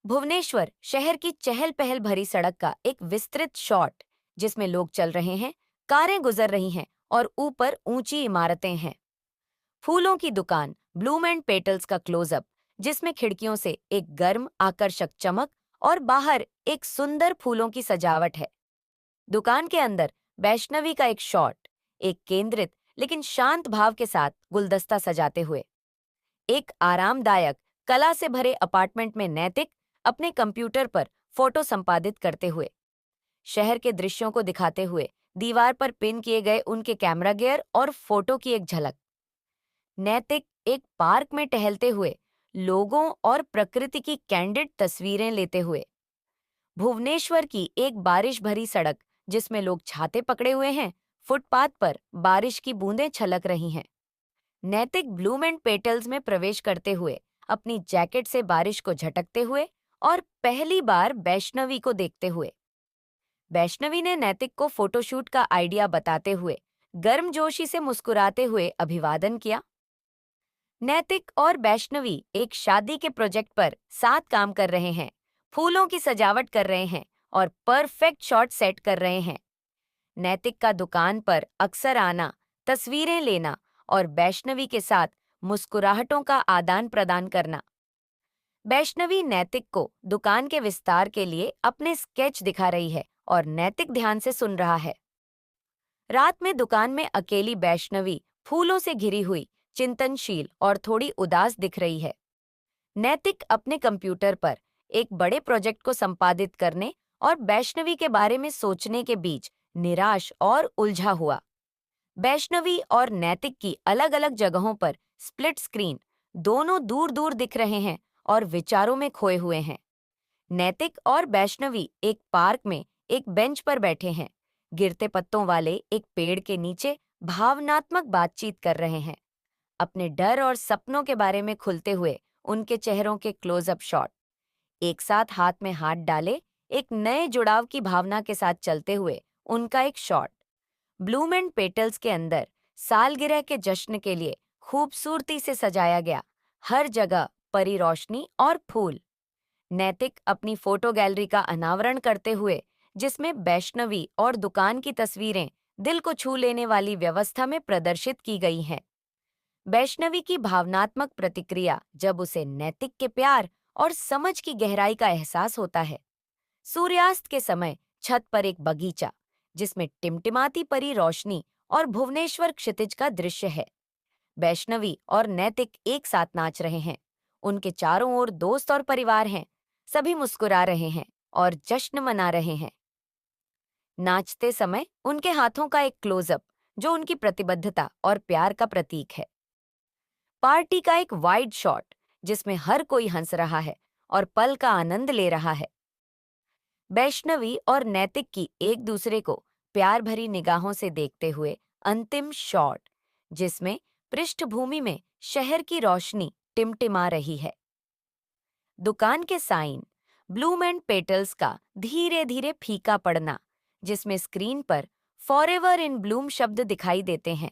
भुवनेश्वर शहर की चहल पहल भरी सड़क का एक विस्तृत शॉट, जिसमें लोग चल रहे हैं, कारें गुजर रही हैं और ऊपर ऊंची इमारतें हैं। फूलों की दुकान ब्लूम एंड पेटल्स का क्लोजअप, जिसमें खिड़कियों से एक गर्म आकर्षक चमक और बाहर एक सुंदर फूलों की सजावट है। दुकान के अंदर वैष्णवी का एक शॉट, एक केंद्रित लेकिन शांत भाव के साथ गुलदस्ता सजाते हुए। एक आरामदायक कला से भरे अपार्टमेंट में नैतिक अपने कंप्यूटर पर फोटो संपादित करते हुए। शहर के दृश्यों को दिखाते हुए दीवार पर पिन किए गए उनके कैमरा गियर और फोटो की एक झलक। नैतिक एक पार्क में टहलते हुए लोगों और प्रकृति की कैंडिड तस्वीरें लेते हुए। भुवनेश्वर की एक बारिश भरी सड़क, जिसमें लोग छाते पकड़े हुए हैं, फुटपाथ पर बारिश की बूंदें छलक रही हैं। नैतिक ब्लूम एंड पेटल्स में प्रवेश करते हुए अपनी जैकेट से बारिश को झटकते हुए और पहली बार वैष्णवी को देखते हुए। वैष्णवी ने नैतिक को फोटोशूट का आइडिया बताते हुए गर्मजोशी से मुस्कुराते हुए अभिवादन किया। नैतिक और वैष्णवी एक शादी के प्रोजेक्ट पर साथ काम कर रहे हैं, फूलों की सजावट कर रहे हैं और परफेक्ट शॉट सेट कर रहे हैं। नैतिक का दुकान पर अक्सर आना, तस्वीरें लेना और वैष्णवी के साथ मुस्कुराहटों का आदान प्रदान करना। वैष्णवी नैतिक को दुकान के विस्तार के लिए अपने स्केच दिखा रही है और नैतिक ध्यान से सुन रहा है। रात में दुकान में अकेली वैष्णवी फूलों से घिरी हुई, चिंतनशील और थोड़ी उदास दिख रही है। नैतिक अपने कंप्यूटर पर एक बड़े प्रोजेक्ट को संपादित करने और वैष्णवी के बारे में सोचने के बीच निराश और उलझा हुआ। वैष्णवी और नैतिक की अलग अलग जगहों पर स्प्लिट स्क्रीन, दोनों दूर दूर दिख रहे हैं और विचारों में खोए हुए हैं। नैतिक और वैष्णवी एक पार्क में एक बेंच पर बैठे हैं, गिरते पत्तों वाले एक पेड़ के नीचे भावनात्मक बातचीत कर रहे हैं। अपने डर और सपनों के बारे में खुलते हुए उनके चेहरों के क्लोजअप शॉट। एक साथ हाथ में हाथ डाले, एक नए जुड़ाव की भावना के साथ चलते हुए उनका एक शॉट। ब्लूम एंड पेटल्स के अंदर सालगिरह के जश्न के लिए खूबसूरती से सजाया गया, हर जगह परी रोशनी और फूल। नैतिक अपनी फोटो गैलरी का अनावरण करते हुए, जिसमें वैष्णवी और दुकान की तस्वीरें दिल को छू लेने वाली व्यवस्था में प्रदर्शित की गई हैं। वैष्णवी की भावनात्मक प्रतिक्रिया जब उसे नैतिक के प्यार और समझ की गहराई का एहसास होता है। सूर्यास्त के समय छत पर एक बगीचा, जिसमें टिमटिमाती परी रोशनी और भुवनेश्वर क्षितिज का दृश्य है। वैष्णवी और नैतिक एक साथ नाच रहे हैं। उनके चारों ओर दोस्त और परिवार हैं। सभी मुस्कुरा रहे हैं और जश्न मना रहे हैं। नाचते समय उनके हाथों का एक क्लोजअप, जो उनकी प्रतिबद्धता और प्यार का प्रतीक है। पार्टी का एक वाइड शॉट, जिसमें हर कोई हंस रहा है और पल का आनंद ले रहा है। वैष्णवी और नैतिक की एक दूसरे को प्यार भरी निगाहों से देखते हुए अंतिम शॉट, जिसमें पृष्ठभूमि में शहर की रोशनी टिमटिमा रही है। दुकान के साइन ब्लूम एंड पेटल्स का धीरे धीरे फीका पड़ना, जिसमें स्क्रीन पर फॉरएवर इन ब्लूम शब्द दिखाई देते हैं।